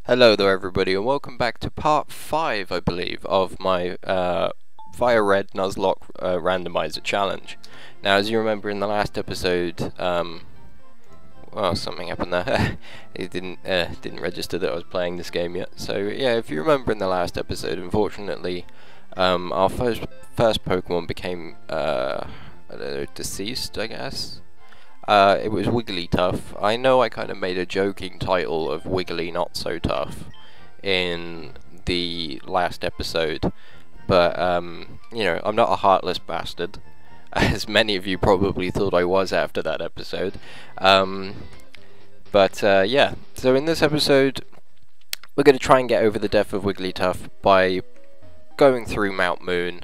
Hello there everybody and welcome back to part 5, I believe, of my Fire Red Nuzlocke Randomizer Challenge. Now, as you remember in the last episode, well, something happened there. It didn't register that I was playing this game yet. So yeah, if you remember in the last episode, unfortunately, our first Pokemon became, I don't know, deceased, I guess. It was Wigglytuff. I know I kind of made a joking title of Wiggly Not So Tough in the last episode, but, you know, I'm not a heartless bastard, as many of you probably thought I was after that episode. Yeah, so in this episode, we're going to try and get over the death of Wigglytuff by going through Mount Moon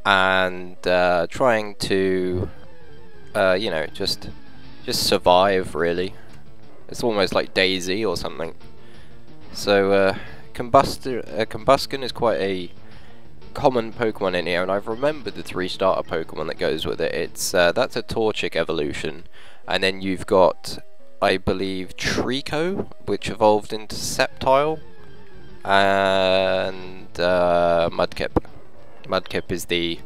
and trying to, you know, just survive, really. It's almost like Daisy or something. So, Combusken is quite a common Pokemon in here, and I've remembered the 3 starter Pokemon that goes with it. It's that's a Torchic evolution, and then you've got, I believe, Trico, which evolved into Sceptile, and Mudkip. Mudkip is the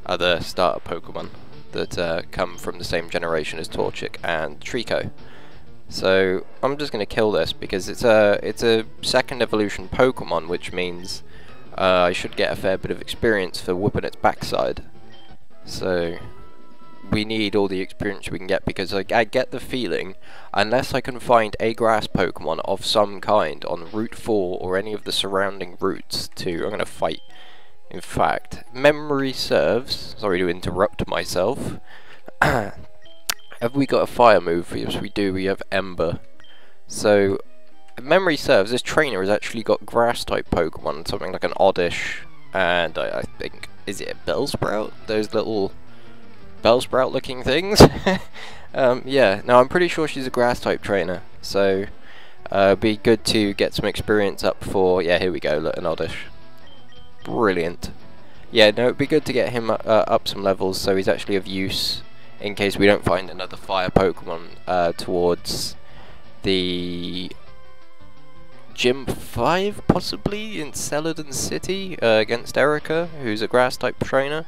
other starter Pokemon that come from the same generation as Torchic and Trico. So I'm just going to kill this because it's a second evolution Pokemon, which means I should get a fair bit of experience for whooping its backside. So we need all the experience we can get, because I get the feeling, unless I can find a grass Pokemon of some kind on Route 4 or any of the surrounding routes I'm going to fight. In fact, memory serves, sorry to interrupt myself, have we got a fire move? Yes, we do. We have Ember. So, memory serves, this trainer has actually got grass-type Pokemon, something like an Oddish, and I think, is it a Bellsprout? Those little Bellsprout-looking things? Yeah, no, I'm pretty sure she's a grass-type trainer, so it'd be good to get some experience up for, yeah, here we go, look, an Oddish. Brilliant. Yeah, no, it'd be good to get him up some levels so he's actually of use in case we don't find another fire Pokemon towards the Gym 5, possibly, in Celadon City against Erica, who's a grass-type trainer.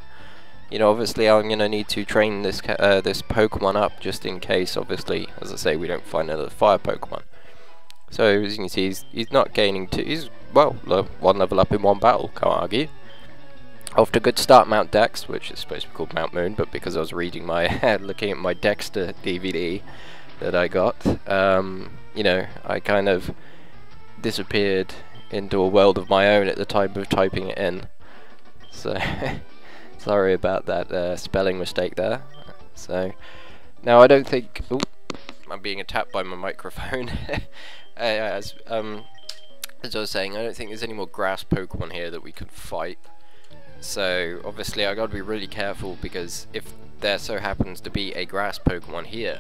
You know, obviously I'm going to need to train this this Pokemon up just in case, obviously, as I say, we don't find another fire Pokemon. So, as you can see, he's not gaining he's, well, 1 level up in 1 battle, can't argue. Off to a good start, Mount Dex, which is supposed to be called Mount Moon, but because I was reading looking at my Dexter DVD that I got, you know, I kind of disappeared into a world of my own at the time of typing it in. So, sorry about that spelling mistake there. So, now I don't think... Ooh, I'm being attacked by my microphone. As I was saying, I don't think there's any more grass Pokemon here that we could fight. So obviously I gotta be really careful, because if there so happens to be a grass Pokemon here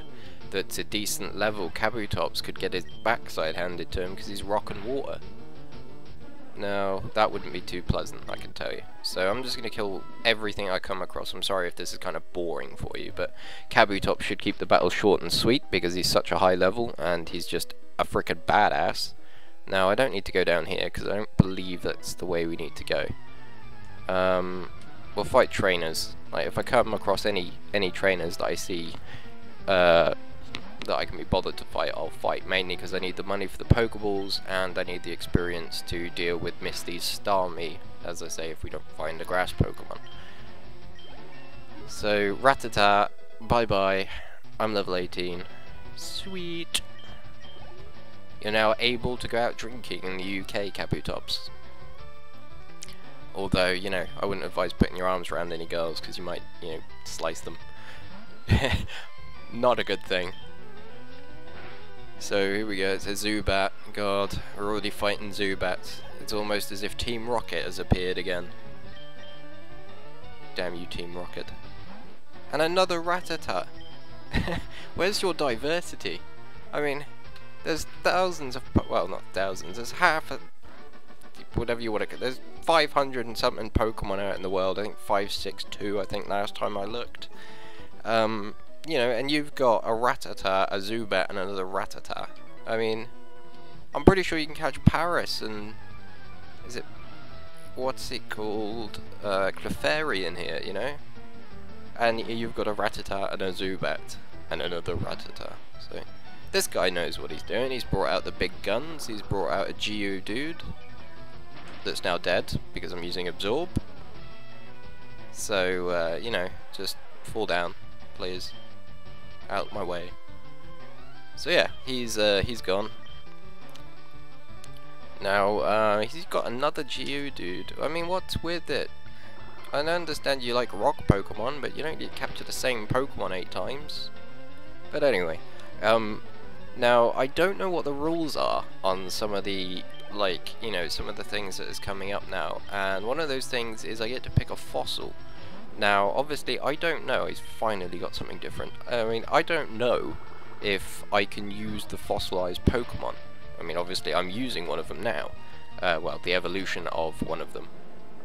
that's a decent level, Kabutops could get his backside handed to him because he's rock and water. Now that wouldn't be too pleasant, I can tell you. So I'm just gonna kill everything I come across. I'm sorry if this is kind of boring for you, but Kabutops should keep the battle short and sweet because he's such a high level and he's just a frickin' badass. Now I don't need to go down here because I don't believe that's the way we need to go. We'll fight trainers. Like, if I come across any trainers that I see that I can be bothered to fight, I'll fight, mainly because I need the money for the Pokeballs and I need the experience to deal with Misty's Starmie, as I say, if we don't find a grass Pokemon. So, Rattata, bye bye. I'm level 18. Sweet. You're now able to go out drinking in the UK, Kabutops. Although, you know, I wouldn't advise putting your arms around any girls because you might, you know, slice them. Not a good thing. So here we go, it's a Zubat. God, we're already fighting Zubats. It's almost as if Team Rocket has appeared again. Damn you, Team Rocket. And another Rattata. Where's your diversity? I mean, there's thousands of, well, not thousands, there's half a, whatever you want to, there's 500 and something Pokemon out in the world. I think 562, I think, last time I looked. You know, and you've got a Rattata, a Zubat, and another Rattata. I mean, I'm pretty sure you can catch Paris and... is it... what's it called? Clefairy in here, you know? And you've got a Rattata and a Zubat. And another Rattata. So, this guy knows what he's doing. He's brought out the big guns. He's brought out a Geodude. That's now dead, because I'm using Absorb. So, you know, just fall down, please. Out my way. So yeah, he's gone. Now, he's got another Geodude. I mean, what's with it? I understand you like rock Pokemon, but you don't get capture the same Pokemon 8 times. But anyway, now, I don't know what the rules are on some of the, like, you know, some of the things that is coming up now. And one of those things is I get to pick a fossil. Now, obviously, I don't know. He's finally got something different. I mean, I don't know if I can use the fossilized Pokemon. I mean, obviously, I'm using one of them now. Well, the evolution of one of them,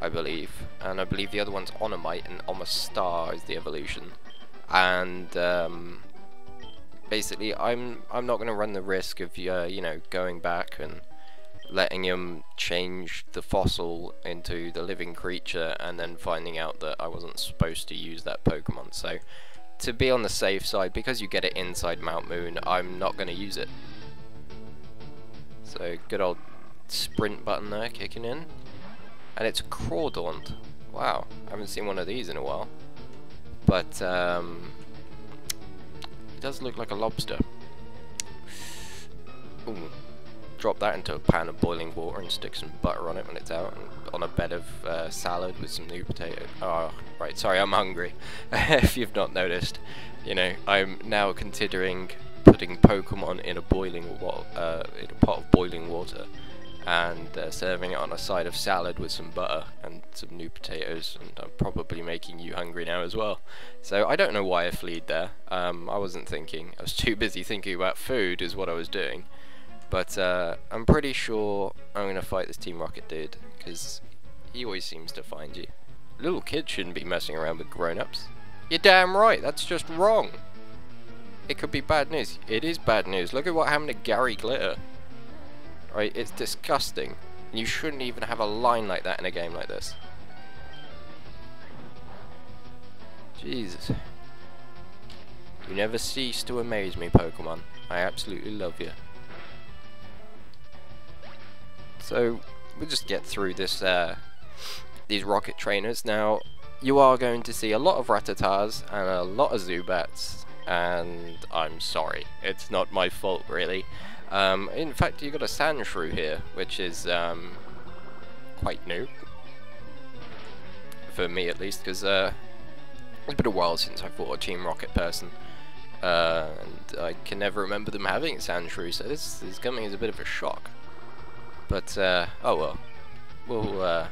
I believe. And I believe the other one's Onomite, and Omastar is the evolution. And, basically, I'm not going to run the risk of, you know, going back and letting him change the fossil into the living creature and then finding out that I wasn't supposed to use that Pokemon. So, to be on the safe side, because you get it inside Mount Moon, I'm not going to use it. So, good old sprint button there kicking in. And it's Crawdaunt. Wow, I haven't seen one of these in a while. But, it does look like a lobster. Ooh. Drop that into a pan of boiling water and stick some butter on it when it's out, and on a bed of salad with some new potato. Oh, right, sorry, I'm hungry. If you've not noticed, you know, I'm now considering putting Pokemon in a boiling in a pot of boiling water, and serving it on a side of salad with some butter and some new potatoes, and I'm probably making you hungry now as well. So I don't know why I fleed there. I wasn't thinking. I was too busy thinking about food is what I was doing. But I'm pretty sure I'm going to fight this Team Rocket dude, because he always seems to find you. Little kids shouldn't be messing around with grown-ups. You're damn right, that's just wrong. It could be bad news. It is bad news. Look at what happened to Gary Glitter. Right, it's disgusting. You shouldn't even have a line like that in a game like this. Jesus. You never cease to amaze me, Pokemon. I absolutely love you. So, we'll just get through this, these rocket trainers. Now, you are going to see a lot of Rattatas and a lot of Zubats, and I'm sorry, it's not my fault, really. In fact, you've got a Sandshrew here, which is, quite new. For me, at least, because, it's been a while since I fought a Team Rocket person. And I can never remember them having a Sandshrew, so this is coming as a bit of a shock. But, oh well,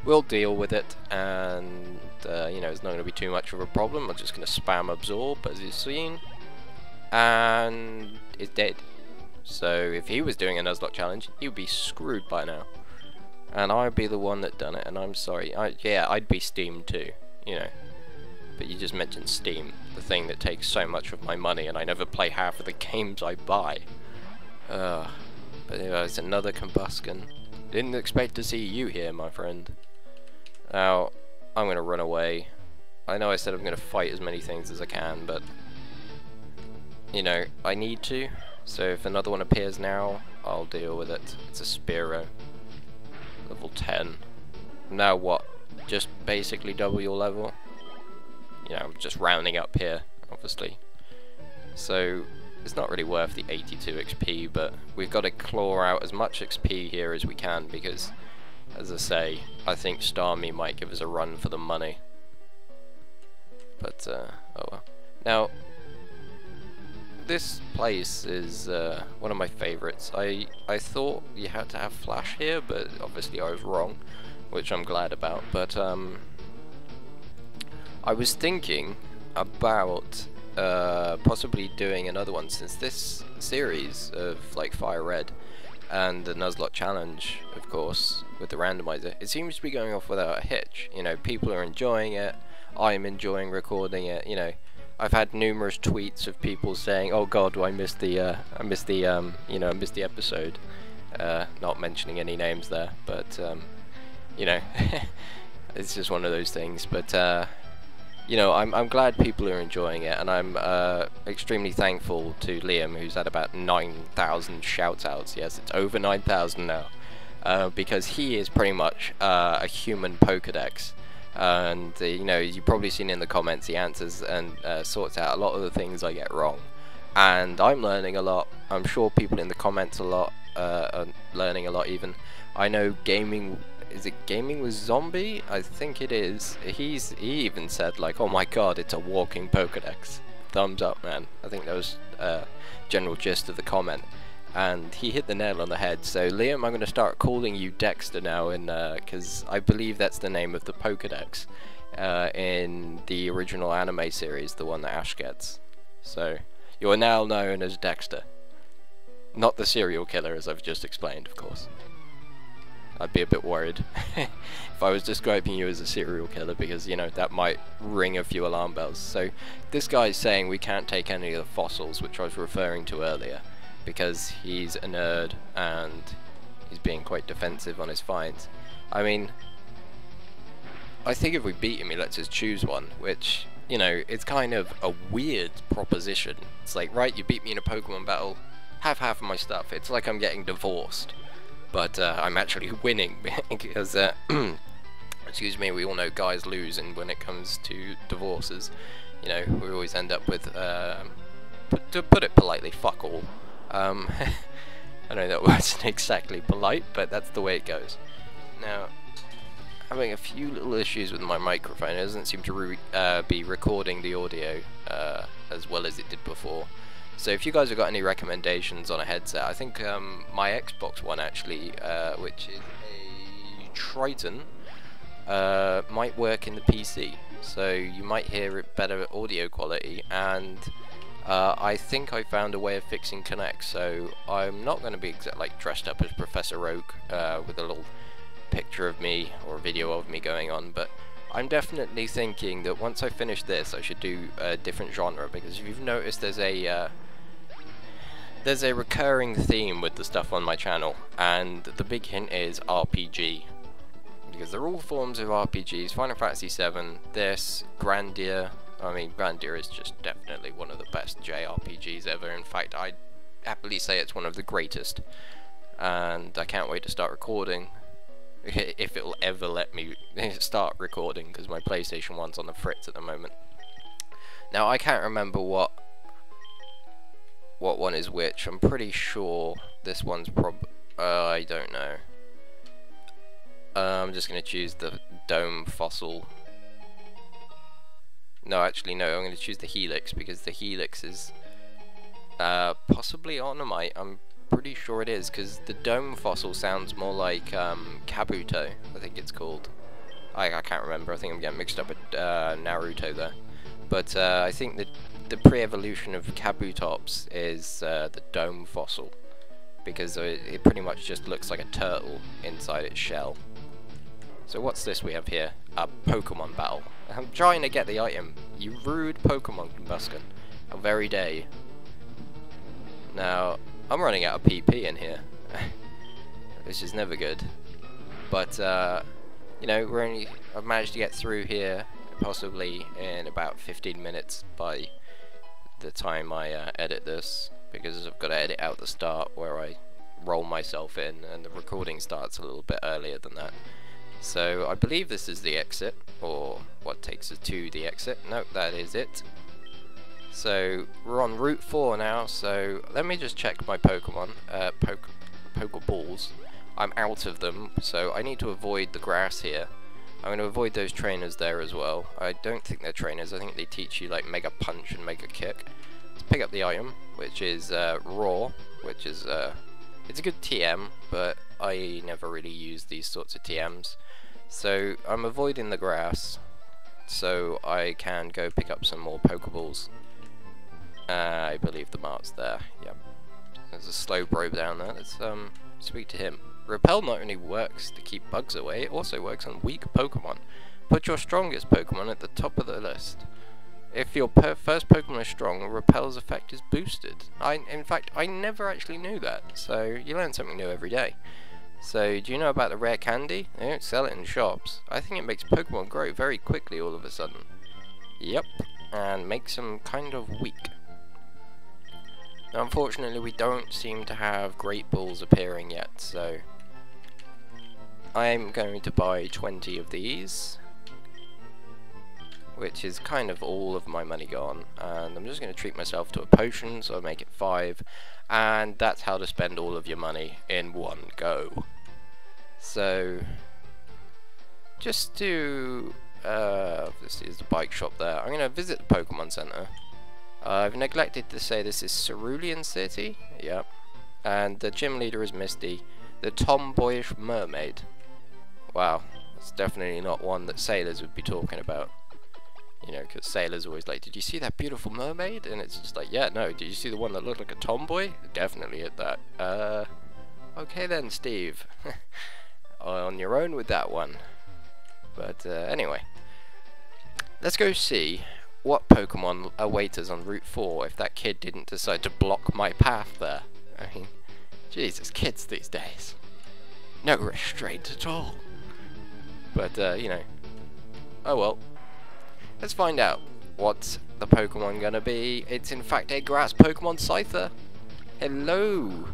we'll deal with it, and, you know, it's not going to be too much of a problem. I'm just going to spam Absorb, as you've seen, and it's dead. So, if he was doing a Nuzlocke challenge, he would be screwed by now. And I'd be the one that done it, and I'm sorry. Yeah, I'd be Steam too, you know. But you just mentioned Steam, the thing that takes so much of my money, and I never play half of the games I buy. But it's another Combusken. Didn't expect to see you here, my friend. Now, I'm going to run away. I know I said I'm going to fight as many things as I can, but, you know, I need to. So if another one appears now, I'll deal with it. It's a Spearow. Level 10. Now what? Just basically double your level? You know, I'm just rounding up here, obviously. So, it's not really worth the 82 XP, but we've got to claw out as much XP here as we can, because, as I say, I think Starmie might give us a run for the money. But, oh well. Now, this place is one of my favourites. I thought you had to have Flash here, but obviously I was wrong, which I'm glad about. But, I was thinking about possibly doing another one, since this series of like Fire Red and the Nuzlocke Challenge, of course, with the randomizer, it seems to be going off without a hitch. You know, people are enjoying it, I'm enjoying recording it, you know, I've had numerous tweets of people saying, "Oh God, I missed the episode." Not mentioning any names there, but you know, it's just one of those things. But you know, I'm glad people are enjoying it, and I'm extremely thankful to Liam, who's had about 9,000 shout-outs. Yes, it's over 9,000 now, because he is pretty much a human Pokedex. And you know, you've probably seen in the comments he answers and sorts out a lot of the things I get wrong, and I'm learning a lot. I'm sure people in the comments are learning a lot. Even I know gaming with Zombie? I think it is. He even said like, "Oh my God, it's a walking Pokedex." Thumbs up, man. I think that was general gist of the comment. And he hit the nail on the head. So Liam, I'm going to start calling you Dexter now, because I believe that's the name of the Pokedex in the original anime series, the one that Ash gets. So you are now known as Dexter, not the serial killer, as I've just explained, of course. I'd be a bit worried if I was describing you as a serial killer, because, you know, that might ring a few alarm bells. So this guy's saying we can't take any of the fossils, which I was referring to earlier, because he's a nerd and he's being quite defensive on his finds. I mean, I think if we beat him, he lets us choose one, which, you know, it's kind of a weird proposition. It's like, right, you beat me in a Pokemon battle, have half of my stuff. It's like I'm getting divorced, but I'm actually winning, because, excuse me, we all know guys lose, and when it comes to divorces, you know, we always end up with, to put it politely, fuck all. I know that wasn't exactly polite, but that's the way it goes. Now, having a few little issues with my microphone. It doesn't seem to be recording the audio as well as it did before. So if you guys have got any recommendations on a headset, I think my Xbox One actually, which is a Triton, might work in the PC. So you might hear it better audio quality, and I think I found a way of fixing Connect, so I'm not going to be like dressed up as Professor Oak with a little picture of me or a video of me going on, but I'm definitely thinking that once I finish this I should do a different genre, because if you've noticed there's a recurring theme with the stuff on my channel, and the big hint is RPG, because they're all forms of RPGs. Final Fantasy VII, this, Grandia. I mean, Grandia is just definitely one of the best JRPGs ever. In fact, I'd happily say it's one of the greatest. And I can't wait to start recording, if it'll ever let me start recording, because my PlayStation 1's on the fritz at the moment. Now, I can't remember what one is which. I'm pretty sure this one's I don't know. I'm just going to choose the Dome Fossil. No, actually, no, I'm going to choose the Helix, because the Helix is possibly Onomite. I'm pretty sure it is, because the Dome Fossil sounds more like Kabuto, I think it's called. I can't remember, I think I'm getting mixed up with Naruto there. But I think that the pre-evolution of Kabutops is the Dome Fossil, because it pretty much just looks like a turtle inside its shell. So what's this we have here? A Pokemon battle. I'm trying to get the item. You rude Pokemon Combustion. How very dare you. Now, I'm running out of PP in here. Which is never good. But, you know, I've managed to get through here, possibly in about 15 minutes by the time I edit this, because I've got to edit out the start where I roll myself in, and the recording starts a little bit earlier than that. So I believe this is the exit, or what takes us to the exit. Nope, that is it. So we're on Route 4 now, so let me just check my Pokemon, Pokeballs. I'm out of them, so I need to avoid the grass here. I'm going to avoid those trainers there as well. I don't think they're trainers, I think they teach you like Mega Punch and Mega Kick. Let's pick up the item, which is Raw, which is, it's a good TM, but I never really use these sorts of TMs. So I'm avoiding the grass, so I can go pick up some more Pokeballs. I believe the mark's there, yep. There's a Slowbro down there, let's speak to him. Repel not only works to keep bugs away, it also works on weak Pokemon. Put your strongest Pokemon at the top of the list. if your first Pokemon is strong, Repel's effect is boosted. In fact, I never actually knew that, so you learn something new every day. So, do you know about the rare candy? They don't sell it in shops. I think it makes Pokemon grow very quickly all of a sudden. Yep, and makes them kind of weak. Now, unfortunately, we don't seem to have Great Balls appearing yet, so I'm going to buy 20 of these, which is kind of all of my money gone, and I'm just going to treat myself to a potion, so I'll make it 5, and that's how to spend all of your money in one go. So, just to, this is the bike shop there, I'm going to visit the Pokemon Center. I've neglected to say this is Cerulean City, yep, and the gym leader is Misty, the tomboyish mermaid. Wow, that's definitely not one that sailors would be talking about. You know, because sailors always like, did you see that beautiful mermaid? And it's just like, yeah, no, did you see the one that looked like a tomboy? Definitely hit that. Okay then, Steve. On your own with that one. But anyway, let's go see what Pokemon await us on Route 4 if that kid didn't decide to block my path there. I mean, Jesus, kids these days. No restraint at all. But, you know, oh well. Let's find out what's the Pokemon gonna be. It's in fact a grass Pokemon Scyther. Hello!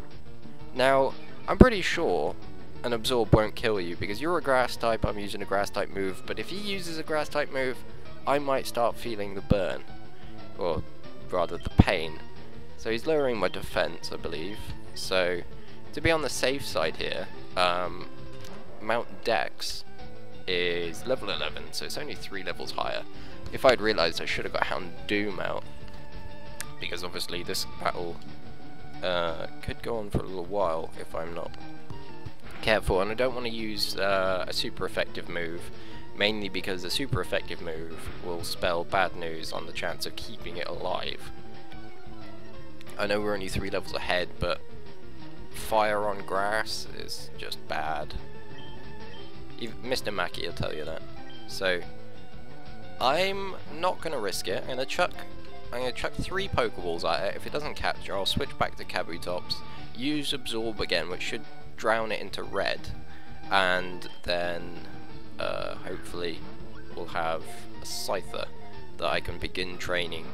Now, I'm pretty sure an Absorb won't kill you because you're a grass type, I'm using a grass type move, but if he uses a grass type move, I might start feeling the burn. Or rather the pain. So he's lowering my defense, I believe. So, to be on the safe side here, Mount Dex is level 11, so it's only 3 levels higher. If I'd realised, I should have got Houndoom out, because obviously this battle could go on for a little while if I'm not careful, and I don't want to use a super effective move, mainly because a super effective move will spell bad news on the chance of keeping it alive. I know we're only 3 levels ahead, but fire on grass is just bad. Even Mr. Mackey will tell you that. So I'm not gonna risk it. I'm gonna chuck 3 Pokeballs at it. If it doesn't capture, I'll switch back to Kabutops, use Absorb again, which should drown it into red, and then hopefully we'll have a Scyther that I can begin training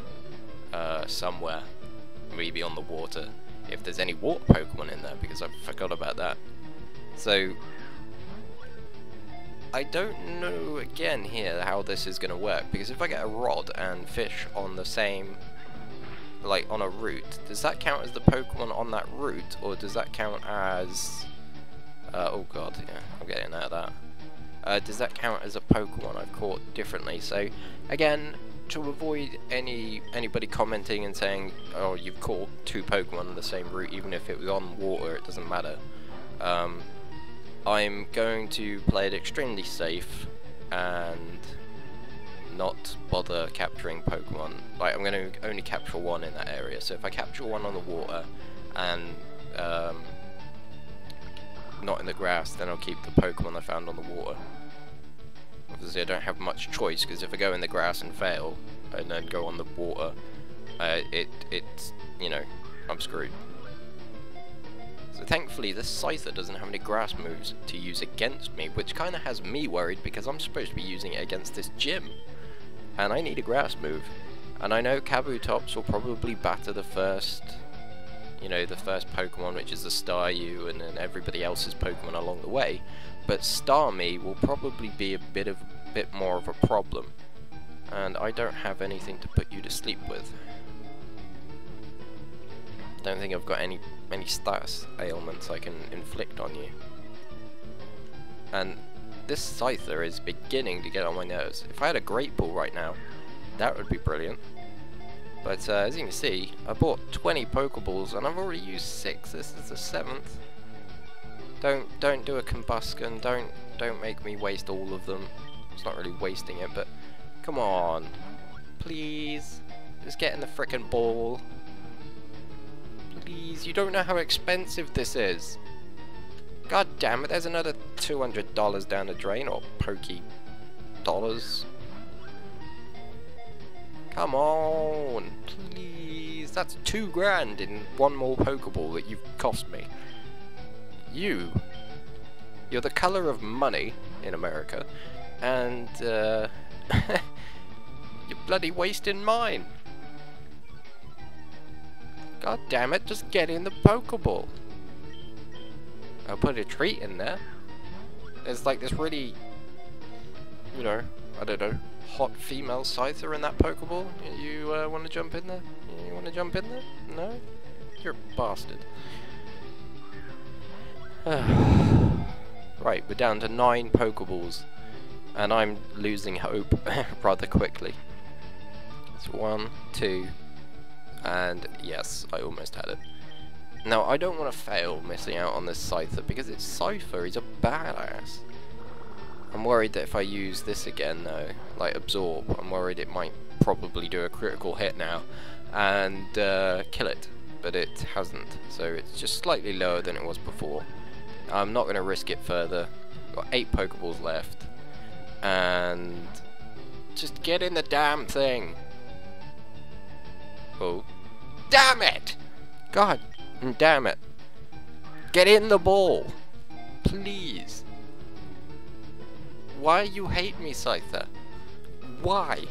somewhere, maybe on the water, if there's any water Pokemon in there, because I forgot about that. So I don't know again here how this is going to work, because if I get a rod and fish on the same, like on a route, does that count as the Pokemon on that route, or does that count as, oh god, yeah, I'm getting out of that. Does that count as a Pokemon I've caught differently? So again, to avoid anybody commenting and saying, oh, you've caught 2 Pokemon on the same route, even if it was on water, it doesn't matter. I'm going to play it extremely safe and not bother capturing Pokemon. Like, I'm going to only capture 1 in that area, so if I capture 1 on the water and not in the grass, then I'll keep the Pokemon I found on the water. Obviously I don't have much choice, because if I go in the grass and fail, and then go on the water, it's, you know, I'm screwed. So thankfully this Scyther doesn't have any grass moves to use against me, which kind of has me worried, because I'm supposed to be using it against this gym, and I need a grass move. And I know Kabutops will probably batter the first, you know, the first Pokemon, which is the Staryu, and then everybody else's Pokemon along the way, but Starmie will probably be a bit more of a problem, and I don't have anything to put you to sleep with. Don't think I've got any status ailments I can inflict on you. And this Scyther is beginning to get on my nerves. If I had a Great Ball right now, that would be brilliant. But as you can see, I bought 20 Pokeballs and I've already used 6. This is the 7th. Don't do a combustion. Don't make me waste all of them. It's not really wasting it, but come on, please, just get in the frickin' ball. Please, you don't know how expensive this is. God damn it, there's another $200 down the drain, or Poke dollars. Come on, please. That's $2 grand in one more Pokeball that you've cost me. You're the colour of money in America, and you're bloody wasting mine. God damn it, just get in the Pokeball. I'll put a treat in there. There's like this really, you know, I don't know, hot female Scyther in that Pokeball. You want to jump in there? You want to jump in there? No? You're a bastard. Right, we're down to 9 Pokeballs, and I'm losing hope rather quickly. It's 1, 2, and yes, I almost had it. Now, I don't want to fail missing out on this Scyther, because it's Cypher, he's a badass. I'm worried that if I use this again though, like Absorb, I'm worried it might probably do a critical hit now and kill it, but it hasn't, so it's just slightly lower than it was before. I'm not going to risk it further. Got 8 Pokeballs left, and just get in the damn thing. Oh, damn it! God damn it! Get in the ball, please. Why you hate me, Scyther? Why?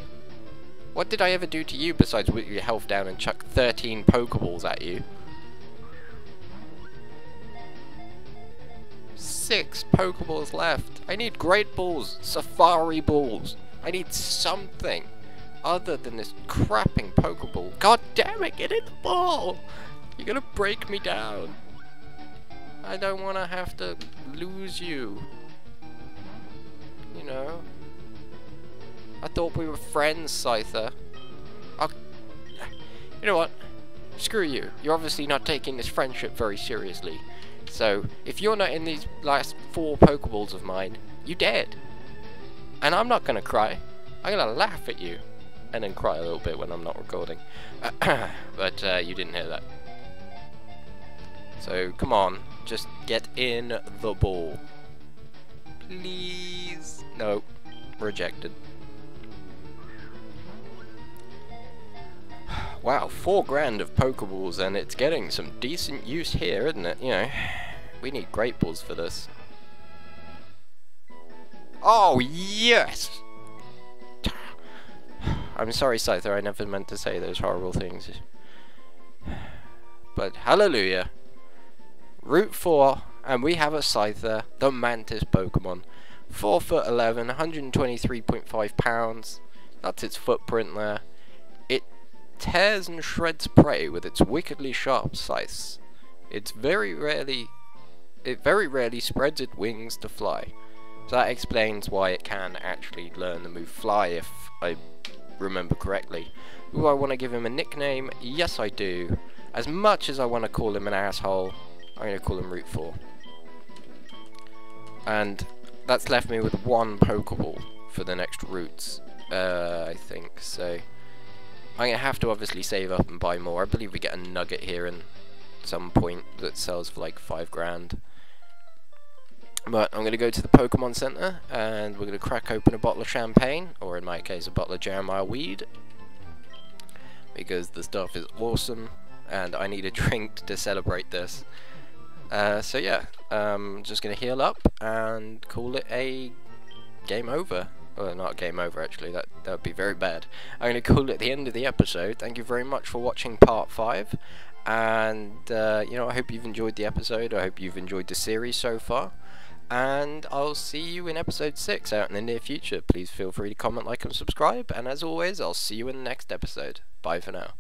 What did I ever do to you besides whip your health down and chuck 13 Pokeballs at you? 6 Pokeballs left. I need Great Balls, Safari Balls. I need something other than this crapping Pokeball. God damn it, get in the ball! You're gonna break me down. I don't wanna have to lose you. You know, I thought we were friends, Scyther. You know what? Screw you. You're obviously not taking this friendship very seriously. So, if you're not in these last 4 Pokeballs of mine, you're dead. And I'm not gonna cry. I'm gonna laugh at you. And then cry a little bit when I'm not recording. But you didn't hear that. So, come on. Just get in the ball. Please. No. Rejected. Wow, $4 grand of Pokeballs, and it's getting some decent use here, isn't it? You know, we need Great Balls for this. Oh, yes! I'm sorry, Scyther, I never meant to say those horrible things. But hallelujah. Route 4, and we have a Scyther, the Mantis Pokemon. 4'11", 123.5 pounds. That's its footprint there. It tears and shreds prey with its wickedly sharp scythe. It very rarely spreads its wings to fly. So that explains why it can actually learn the move Fly, if I remember correctly. Do I want to give him a nickname? Yes, I do. As much as I want to call him an asshole, I'm going to call him Route 4. And that's left me with 1 Pokeball for the next routes, I think. So I'm going to have to obviously save up and buy more. I believe we get a nugget here in some point that sells for like 5 grand. But I'm going to go to the Pokemon Center and we're going to crack open a bottle of champagne, or in my case a bottle of Jeremiah weed, because the stuff is awesome and I need a drink to celebrate this. So yeah, just going to heal up and call it a game over. Well, not game over actually, that would be very bad. I'm going to call it the end of the episode. Thank you very much for watching part 5. And, you know, I hope you've enjoyed the episode. I hope you've enjoyed the series so far. And I'll see you in episode 6 out in the near future. Please feel free to comment, like, and subscribe. And as always, I'll see you in the next episode. Bye for now.